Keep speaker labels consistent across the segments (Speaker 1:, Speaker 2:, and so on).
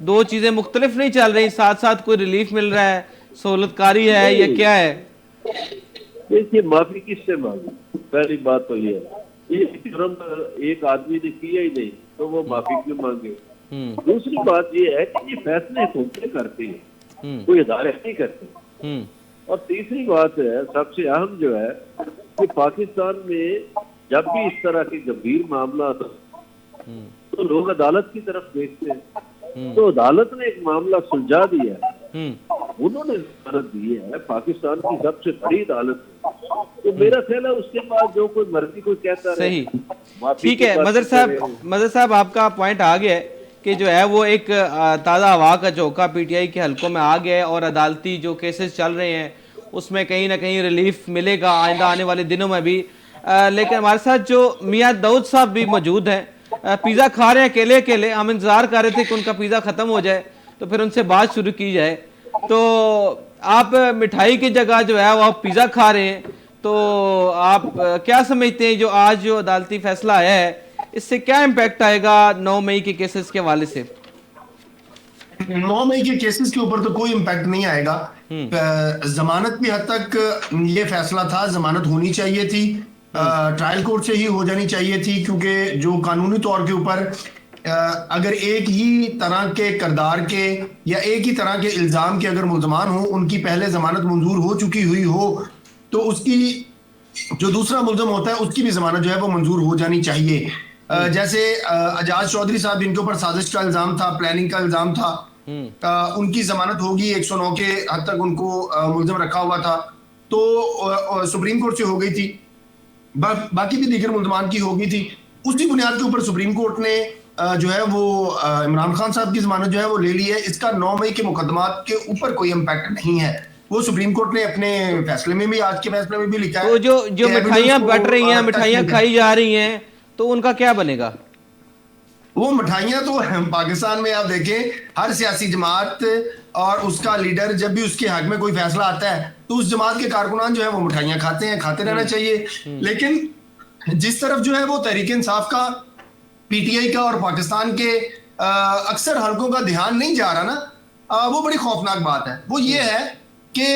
Speaker 1: دو چیزیں مختلف نہیں چل رہی, ساتھ ساتھ کوئی ریلیف مل رہا ہے, سہولت کاری ہے, یا کیا ہے؟
Speaker 2: دیکھیے معافی کس سے مانگی, پہلی بات تو یہ ہے, یہ جرم ایک آدمی نے کیا ہی نہیں تو وہ معافی کیوں مانگے. دوسری بات یہ ہے کہ یہ فیصلے حکومتیں کرتی ہیں, کوئی ادارے نہیں کرتے. اور تیسری بات ہے سب سے اہم جو ہے کہ پاکستان میں جب بھی اس طرح کے گمبھیر معاملات تو لوگ عدالت کی طرف دیکھتے ہیں, تو عدالت نے ایک معاملہ سلجھا دیا ہے, انہوں نے ضمانت دی ہے, پاکستان کی سب سے بڑی عدالت ہے. تو میرا خیال ہے اس کے بعد جو کوئی مرضی کوئی کہتا رہے.
Speaker 1: صحیح, ٹھیک ہے مظہر صاحب, آپ کا پوائنٹ آ گیا ہے کہ جو ہے وہ ایک تازہ ہوا کا جھونکا پی ٹی آئی کے حلقوں میں آ گیا ہے, اور عدالتی جو کیسز چل رہے ہیں اس میں کہیں نہ کہیں ریلیف ملے گا آئندہ آنے والے دنوں میں بھی. لیکن ہمارے ساتھ جو میاں داؤد صاحب بھی موجود ہیں, پیزا کھا رہے ہیں اکیلے اکیلے, ہم انتظار کر رہے تھے کہ ان کا پیزا ختم ہو جائے تو پھر ان سے بات شروع کی جائے. تو آپ مٹھائی کی جگہ جو ہے وہ آپ پیزا کھا رہے ہیں, تو آپ کیا سمجھتے ہیں جو آج جو عدالتی فیصلہ آیا ہے اس سے کیا امپیکٹ آئے گا 9 مئی کے کیسز کے حوالے سے؟
Speaker 3: 9 مئی کے کیسز کے اوپر تو کوئی امپیکٹ نہیں آئے گا. ضمانت کی حد تک یہ فیصلہ تھا, ضمانت ہونی چاہیے تھی, ٹرائل کورٹ سے ہی ہو جانی چاہیے تھی, کیونکہ جو قانونی طور کے اوپر اگر ایک ہی طرح کے کردار کے یا ایک ہی طرح کے الزام کے اگر ملزمان ہوں, ان کی پہلے ضمانت منظور ہو چکی ہوئی ہو, تو اس کی جو دوسرا ملزم ہوتا ہے اس کی بھی ضمانت جو ہے وہ منظور ہو جانی چاہیے. جیسے اعجاز چودھری صاحب جن کے اوپر سازش کا الزام تھا, پلاننگ کا الزام تھا, ان کی ضمانت ہوگی, 109 کے حد تک ان کو ملزم رکھا ہوا تھا, تو سپریم کورٹ سے ہو گئی تھی, باقی بھی دیگر ملزمان کی ہو گئی تھی. اسی بنیاد کے اوپر سپریم کورٹ نے جو ہے وہ عمران خان صاحب کی ضمانت جو ہے وہ لے لی ہے. اس کا 9 مئی کے مقدمات کے اوپر کوئی امپیکٹ نہیں ہے. وہ سپریم کورٹ نے اپنے فیصلے میں بھی, آج کے فیصلے میں بھی لکھا ہے,
Speaker 1: تو جو مٹھائیاں بٹ رہی ہیں, مٹھائیاں کھائی جا رہی ہیں, تو ان کا کیا بنے گا؟
Speaker 3: وہ مٹھائیاں تو پاکستان میں آپ دیکھیں ہر سیاسی جماعت اور اس کا لیڈر جب بھی اس کے حق میں کوئی فیصلہ آتا ہے تو اس جماعت کے کارکنان جو ہے وہ مٹھائیاں کھاتے ہیں, کھاتے رہنا چاہیے. لیکن جس طرف جو ہے وہ تحریک انصاف کا, پی ٹی آئی کا اور پاکستان کے اکثر حلقوں کا دھیان نہیں جا رہا نا, وہ بڑی خوفناک بات ہے. وہ یہ ہے کہ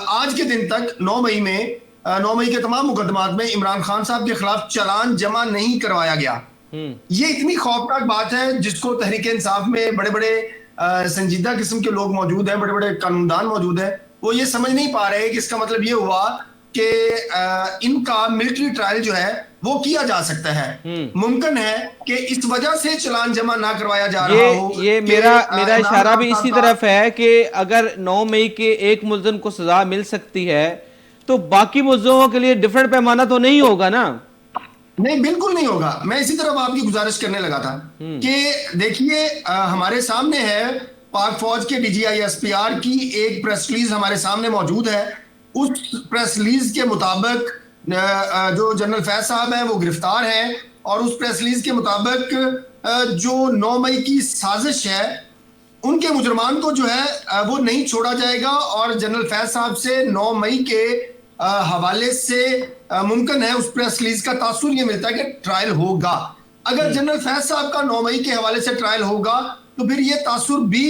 Speaker 3: آج کے دن تک 9 مئی کے تمام مقدمات میں عمران خان صاحب کے خلاف چلان جمع نہیں کروایا گیا. یہ اتنی خوفناک بات ہے جس کو تحریک انصاف میں بڑے بڑے سنجیدہ قسم کے لوگ موجود ہیں, بڑے بڑے قانوندان موجود ہیں, وہ یہ سمجھ نہیں پا رہے کہ اس کا مطلب یہ ہوا کہ ان کا ملٹری ٹرائل جو ہے وہ کیا جا سکتا ہے. ممکن ہے کہ اس وجہ سے چلان جمع نہ کروایا جا رہا ہو.
Speaker 1: یہ میرا اشارہ بھی اسی طرف ہے کہ اگر 9 مئی کے ایک ملزم کو سزا مل سکتی ہے تو باقی ملزموں کے لیے ڈیفرنٹ پیمانہ تو نہیں ہوگا نا؟
Speaker 3: نہیں, بالکل نہیں ہوگا. میں اسی طرف آپ کی گزارش کرنے لگا تھا کہ دیکھیے ہمارے سامنے ہے پاک فوج کے D G I S P R کی ایک پریس ریلیز ہمارے سامنے موجود ہے. اس پریس ریلیز کے مطابق جو جنرل فیض صاحب ہیں وہ گرفتار ہیں, اور اس پریس ریلیز کے مطابق جو 9 مئی کی سازش ہے ان کے مجرمان کو جو ہے وہ نہیں چھوڑا جائے گا, اور جنرل فیض صاحب سے 9 مئی کے حوالے سے ممکن ہے اس پریس ریلیز کا تاثر یہ ملتا ہے کہ ٹرائل ہوگا. اگر جنرل فیض صاحب کا 9 مئی کے حوالے سے ٹرائل ہوگا تو پھر یہ تاثر بھی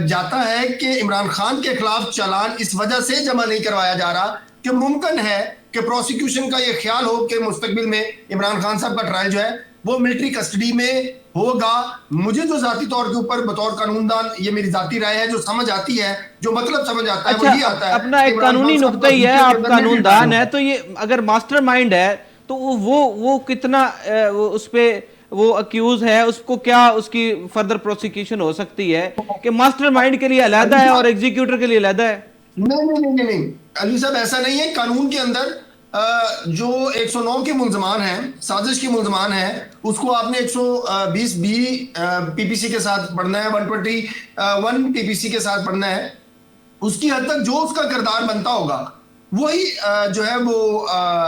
Speaker 3: جاتا ہے کہ عمران خان کے خلاف چلان اس وجہ سے جمع نہیں کروایا جا رہا کہ ممکن ہے کہ پروسیکیوشن کا یہ خیال ہو کہ مستقبل میں عمران خان صاحب کا ٹرائل جو ہے وہ ملٹری کسٹڈی میں ہوگا. مجھے جو ذاتی طور کے اوپر بطور قانوندان, یہ میری ذاتی رائے ہے, جو سمجھ آتی ہے, جو مطلب سمجھ آتا ہے, وہی آتا ہے.
Speaker 1: اپنا ایک قانونی نقطہ ہی ہے, آپ قانوندان ہے, تو یہ اگر ماسٹر مائنڈ ہے تو وہ کتنا اس پہ وہ اکیوز ہے, اس کو کیا اس کی فردر پروسیکیوشن ہو سکتی ہے کہ ماسٹر مائنڈ کے لیے علیحدہ ہے اور ایگزیکیوٹر کے لیے علیحدہ ہے؟
Speaker 3: نہیں علی صاحب, ایسا نہیں ہے. قانون کے اندر جو 109 کے ملزمان ہیں, سازش کے ملزمان ہیں, اس کو آپ نے 120 بی پی پی سی کے ساتھ پڑھنا ہے, 121 پی پی سی کے ساتھ پڑھنا ہے. اس کی حد تک جو اس کا کردار بنتا ہوگا وہی جو ہے وہ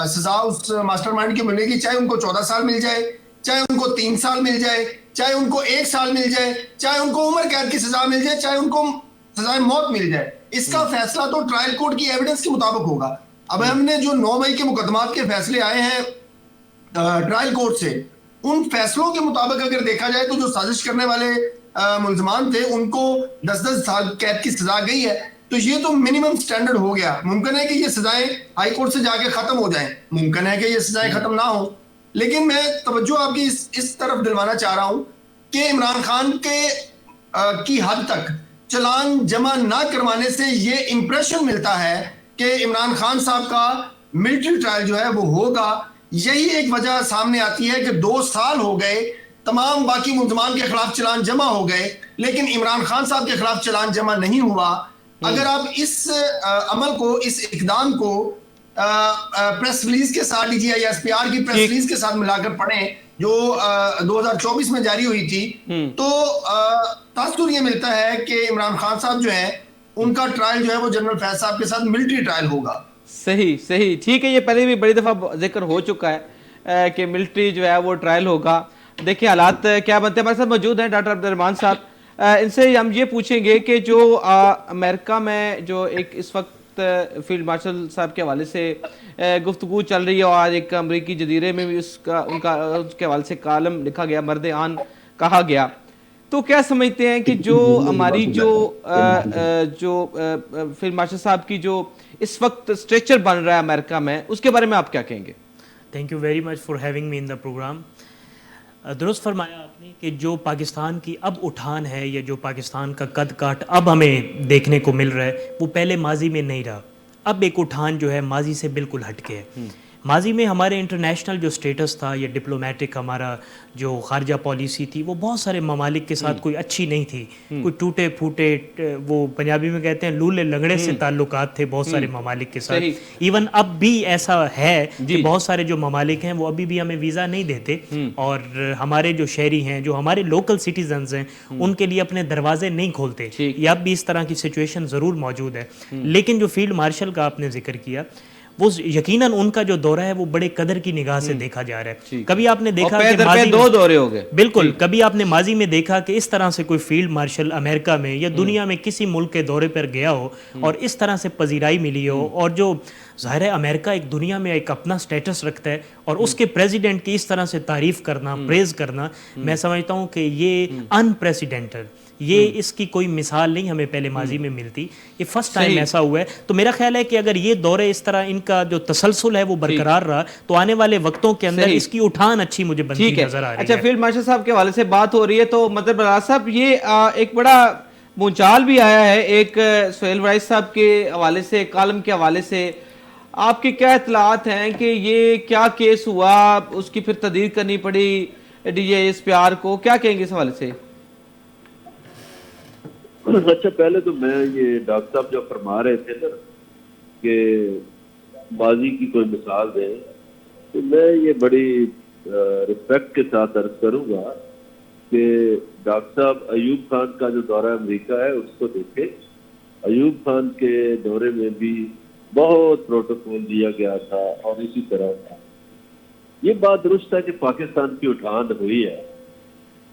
Speaker 3: سزا اس ماسٹر مائنڈ کی ملے گی, چاہے ان کو 14 سال مل جائے, چاہے ان کو 3 سال مل جائے, چاہے ان کو 1 سال مل جائے, چاہے ان کو عمر قید کی سزا مل جائے, چاہے ان کو سزائے موت مل جائے. اس کا فیصلہ تو ٹرائل کورٹ کی ایویڈنس کے مطابق ہوگا. اب ہم نے جو 9 مئی کے مقدمات کے فیصلے آئے ہیں ٹرائل کورٹ سے, ان فیصلوں کے مطابق اگر دیکھا جائے تو جو سازش کرنے والے ملزمان تھے ان کو 10-10 سال قید کی سزا گئی ہے. تو یہ تو منیمم سٹینڈرڈ ہو گیا. ممکن ہے کہ یہ سزائیں ہائی کورٹ سے جا کے ختم ہو جائیں, ممکن ہے کہ یہ سزائیں ختم نہ ہوں, لیکن میں توجہ آپ کی اس طرف دلوانا چاہ رہا ہوں کہ عمران خان کی حد تک چلان جمع نہ کروانے سے یہ امپریشن ملتا ہے کہ عمران خان صاحب کا ملٹری ٹرائل جو ہے وہ ہوگا. یہی ایک وجہ سامنے آتی ہے کہ 2 سال ہو گئے, تمام باقی ملزمان کے خلاف چلان جمع ہو گئے, لیکن عمران خان صاحب کے خلاف چلان جمع نہیں ہوا. اگر آپ اس عمل کو, اس اقدام کو پریس ریلیز کے ساتھ DGI/SPR کی پریس ریلیز کے ساتھ ملا کر پڑھیں جو 2024 میں جاری ہوئی تھی, تو تاثر یہ ملتا ہے کہ عمران خان صاحب جو ہیں ان کا ٹرائل جو ہے وہ جنرل فیض صاحب کے ساتھ ملٹری ٹرائل ہوگا.
Speaker 1: صحیح ٹھیک ہے, یہ پہلے بھی بڑی دفعہ ذکر ہو چکا ہے کہ ملٹری جو ہے وہ ٹرائل ہوگا. دیکھیں حالات کیا بنتے ہیں. ہمارے ساتھ موجود ہیں ڈاکٹر عبدالرحمان صاحب, ان سے ہم یہ پوچھیں گے کہ جو امریکہ میں جو ایک اس وقت فیلڈ مارشل صاحب کے حوالے سے گفتگو چل رہی ہے, اور آج ایک امریکی جزیرے میں بھی اس کے حوالے سے کالم لکھا گیا, مرد آن کہا گیا, تو کیا سمجھتے ہیں کہ جو ہماری جو فیلڈ مارشل صاحب کی جو اس وقت اسٹریچر بن رہا ہے امریکہ میں, اس کے بارے میں آپ کیا کہیں گے؟
Speaker 4: Thank you very much for having me in the programme. درست فرمایا آپ نے کہ جو پاکستان کی اب اٹھان ہے, یا جو پاکستان کا قد کاٹ اب ہمیں دیکھنے کو مل رہا ہے, وہ پہلے ماضی میں نہیں رہا. اب ایک اٹھان جو ہے ماضی سے بالکل ہٹ کے ہے. ماضی میں ہمارے انٹرنیشنل جو سٹیٹس تھا, یا ڈپلومیٹک ہمارا جو خارجہ پالیسی تھی, وہ بہت سارے ممالک کے ساتھ کوئی اچھی نہیں تھی. کوئی ٹوٹے پھوٹے, وہ پنجابی میں کہتے ہیں لولے لنگڑے سے تعلقات تھے بہت سارے ممالک کے ساتھ. ایون اب بھی ایسا ہے کہ بہت سارے جو ممالک ہیں وہ ابھی بھی ہمیں ویزا نہیں دیتے, اور ہمارے جو شہری ہیں, جو ہمارے لوکل سٹیزنز ہیں, ان کے لیے اپنے دروازے نہیں کھولتے. یہ اب بھی اس طرح کی سچویشن ضرور موجود ہے. لیکن جو فیلڈ مارشل کا آپ نے ذکر کیا, وہ یقیناً ان کا جو دورہ ہے وہ بڑے قدر کی نگاہ سے دیکھا جا رہا ہے. کبھی آپ نے دیکھا کہ ماضی
Speaker 1: 2 دورے ہو گئے,
Speaker 4: بالکل, کبھی آپ نے ماضی میں دیکھا کہ اس طرح سے کوئی فیلڈ مارشل امریکہ میں یا دنیا میں کسی ملک کے دورے پر گیا ہو اور اس طرح سے پذیرائی ملی ہو, اور جو ظاہر ہے امریکہ ایک دنیا میں ایک اپنا سٹیٹس رکھتا ہے, اور اس کے پریزیڈنٹ کی اس طرح سے تعریف کرنا, پریز کرنا, میں سمجھتا ہوں کہ یہ انپریسیڈنٹڈ, یہ اس کی کوئی مثال نہیں ہمیں پہلے ماضی میں ملتی. یہ فرسٹ ٹائم ایسا ہوا ہے. تو میرا خیال ہے کہ اگر یہ دورے اس طرح ان کا جو تسلسل ہے وہ برقرار رہا, تو آنے والے وقتوں کے اندر اس کی اٹھان اچھی مجھے بنتی نظر آ رہی ہے.
Speaker 1: اچھا, فیلڈ مارشل صاحب کے حوالے سے بات ہو رہی ہے, تو مطلب راز صاحب یہ ایک بڑا بھونچال بھی آیا ہے ایک سہیل وائس صاحب کے حوالے سے, کالم کے حوالے سے. آپ کے کیا اطلاعات ہیں کہ یہ کیا کیس ہوا, اس کی پھر تحقیق کرنی پڑی DGI/SPR کو, کیا کہیں گے اس حوالے سے؟
Speaker 2: اچھا, پہلے تو میں یہ ڈاکٹر صاحب جو فرما رہے تھے نا کہ ماضی کی کوئی مثال دیں, تو میں یہ بڑی رسپیکٹ کے ساتھ عرض کروں گا کہ ڈاکٹر صاحب ایوب خان کا جو دورہ امریکہ ہے اس کو دیکھیں. ایوب خان کے دورے میں بھی بہت پروٹوکول دیا گیا تھا, اور اسی طرح تھا. یہ بات درست ہے کہ پاکستان کی اٹھان ہوئی ہے,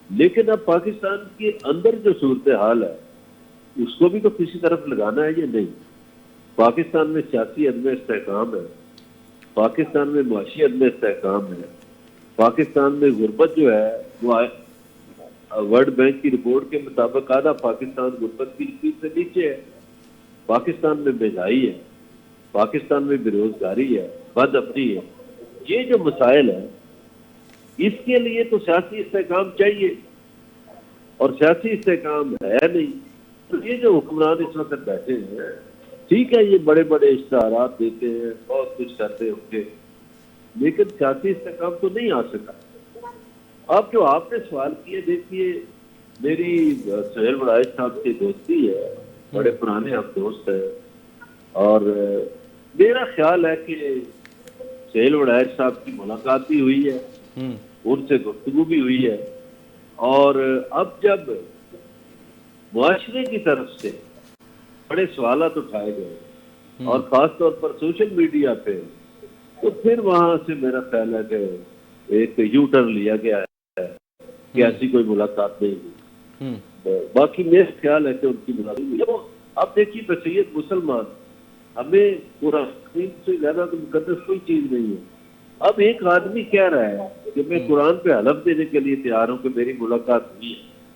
Speaker 2: لیکن اب پاکستان کے اندر جو صورتحال ہے اس کو بھی تو کسی طرف لگانا ہے یا نہیں. پاکستان میں سیاسی عدم استحکام ہے, پاکستان میں معاشی عدم استحکام ہے, پاکستان میں غربت جو ہے وہ ورلڈ بینک کی رپورٹ کے مطابق آدھا پاکستان غربت کی لکیر سے نیچے ہے, پاکستان میں بےحیائی ہے, پاکستان میں بے روزگاری ہے, بد امنی ہے. یہ جو مسائل ہیں اس کے لیے تو سیاسی استحکام چاہیے, اور سیاسی استحکام ہے نہیں. تو یہ جو حکمران اس وقت بیٹھے ہیں, ٹھیک ہے یہ بڑے بڑے اشتہارات دیتے ہیں, بہت کچھ کرتے ہوں گے, لیکن سیاسی استحکام تو نہیں آ سکا. اب جو آپ نے سوال کیے, دیکھیے میری سہیل وڑائچ صاحب سے دوستی ہے, بڑے پرانے ہم دوست ہیں, اور میرا خیال ہے کہ سہیل وڑائچ صاحب کی ملاقات بھی ہوئی ہے, ان سے گفتگو بھی ہوئی ہے, اور اب جب معاشرے کی طرف سے بڑے سوالات اٹھائے گئے, اور خاص طور پر سوشل میڈیا پہ, تو پھر وہاں سے میرا خیال ہے کہ ایک یو ٹرن لیا گیا ہے کہ ایسی کوئی ملاقات نہیں ہوئی. باقی میرا خیال ہے کہ ان کی ملاقات. اب دیکھیے بشریت مسلمان, ہمیں قرآن سے زیادہ تو مقدس کوئی چیز نہیں ہے. اب ایک آدمی کہہ رہا ہے کہ میں قرآن پہ حلف دینے کے لیے تیار ہوں کہ میری ملاقات ہوئی ہے,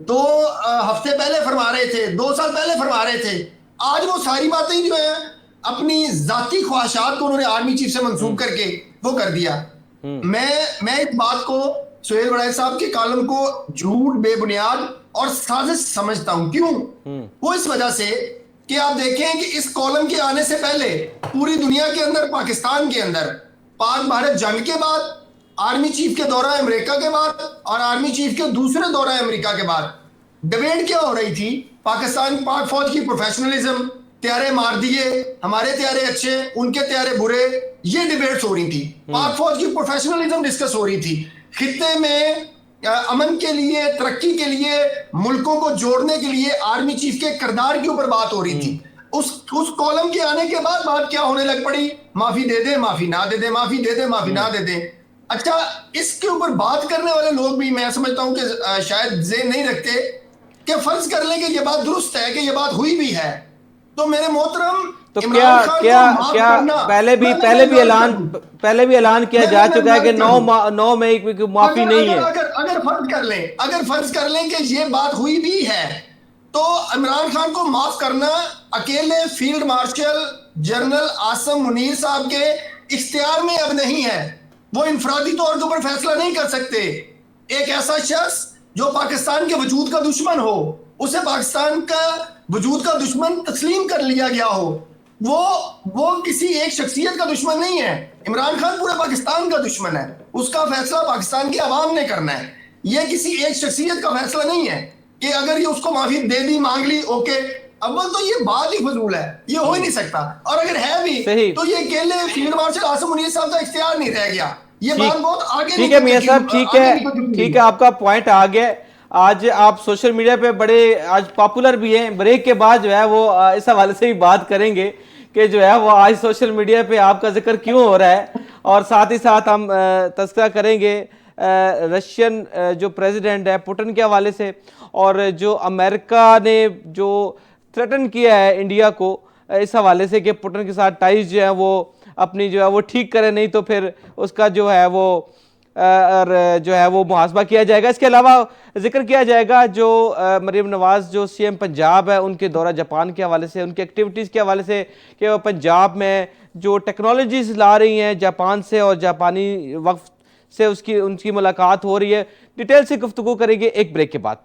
Speaker 3: 2 ہفتے پہلے فرما رہے تھے, 2 سال پہلے فرما رہے تھے. آج وہ ساری باتیں جو ہیں اپنی ذاتی خواہشات کو انہوں نے آرمی چیف سے منسوب کر کے وہ کر دیا. میں اس بات کو سہیل وڑائی صاحب کے کالم کو جھوٹ, بے بنیاد اور سازش سمجھتا ہوں. کیوں؟ وہ اس وجہ سے کہ آپ دیکھیں کہ اس کالم کے آنے سے پہلے پوری دنیا کے اندر, پاکستان کے اندر, پاک بھارت جنگ کے بعد, آرمی چیف کے دورہ امریکہ کے بعد اور آرمی چیف کے دوسرے دورہ امریکہ کے بعد ڈیبیٹ کیا ہو رہی تھی؟ پاکستان پاک فوج کی پروفیشنلزم, طیارے مار دیے, ہمارے طیارے اچھے, ان کے طیارے برے, یہ ڈیبیٹس ہو رہی تھی. پاک فوج کی پروفیشنلزم ڈسکس ہو رہی تھی. خطے میں امن کے لیے, ترقی کے لیے, ملکوں کو جوڑنے کے لیے آرمی چیف کے کردار کے اوپر بات ہو رہی تھی. اس کالم کے آنے کے بعد بات کیا ہونے لگ پڑی؟ معافی دے دیں, معافی نہ دے دیں, معافی دے دیں, معافی نہ دے دیں. اچھا, اس کے اوپر بات کرنے والے لوگ بھی میں سمجھتا ہوں کہ شاید ذہن نہیں رکھتے کہ فرض کر لیں کہ یہ بات درست ہے, کہ یہ بات ہوئی بھی ہے, تو میرے محترم
Speaker 1: تو کیا پہلے بھی اعلان کیا جا چکا ہے کہ 9 مئی کی معافی نہیں ہے؟
Speaker 3: اگر فرض کر لیں کہ یہ بات ہوئی بھی ہے تو عمران خان کو معاف کرنا اکیلے field marshal general Asim Munir صاحب کے اختیار میں اب نہیں ہے. وہ انفرادی طور کے اوپر فیصلہ نہیں کر سکتے. ایک ایسا شخص جو پاکستان کے وجود کا دشمن ہو, اسے پاکستان کا وجود کا دشمن تسلیم کر لیا گیا ہو, وہ کسی ایک شخصیت کا دشمن نہیں ہے. عمران خان پورے پاکستان کا دشمن ہے. اس کا فیصلہ پاکستان کی عوام نے کرنا ہے. یہ کسی ایک شخصیت کا فیصلہ نہیں ہے کہ اگر یہ اس کو معافی دے دی, مانگ لی, اوکے. اول تو یہ بات ہی فضول ہے, یہ ہو ہی نہیں سکتا. اور اگر ہے بھی تو یہ اکیلے فیلڈ مارشل عاصم منیر صاحب کا اختیار نہیں رہ گیا. یہ بات بہت آگے.
Speaker 1: ٹھیک ہے میاں صاحب, ٹھیک ہے, آپ کا پوائنٹ آ گیا. آج آپ سوشل میڈیا پہ بڑے آج پاپولر بھی ہیں. بریک کے بعد جو ہے وہ اس حوالے سے بھی بات کریں گے کہ جو ہے وہ آج سوشل میڈیا پہ آپ کا ذکر کیوں ہو رہا ہے, اور ساتھ ہی ساتھ ہم تذکرہ کریں گے رشین جو پریزیڈنٹ ہے پوٹن کے حوالے سے, اور جو امریکہ نے جو تھریٹن کیا ہے انڈیا کو اس حوالے سے کہ پوٹن کے ساتھ ٹائز جو ہے وہ اپنی جو ہے وہ ٹھیک کرے, نہیں تو پھر اس کا جو ہے وہ محاسبہ کیا جائے گا. اس کے علاوہ ذکر کیا جائے گا جو مریم نواز جو سی ایم پنجاب ہے, ان کے دورہ جاپان کے حوالے سے, ان کی ایکٹیویٹیز کے حوالے سے کہ وہ پنجاب میں جو ٹیکنالوجیز لا رہی ہیں جاپان سے, اور جاپانی وقت سے ان کی ملاقات ہو رہی ہے. ڈیٹیل سے گفتگو کریں گے ایک بریک کے بعد.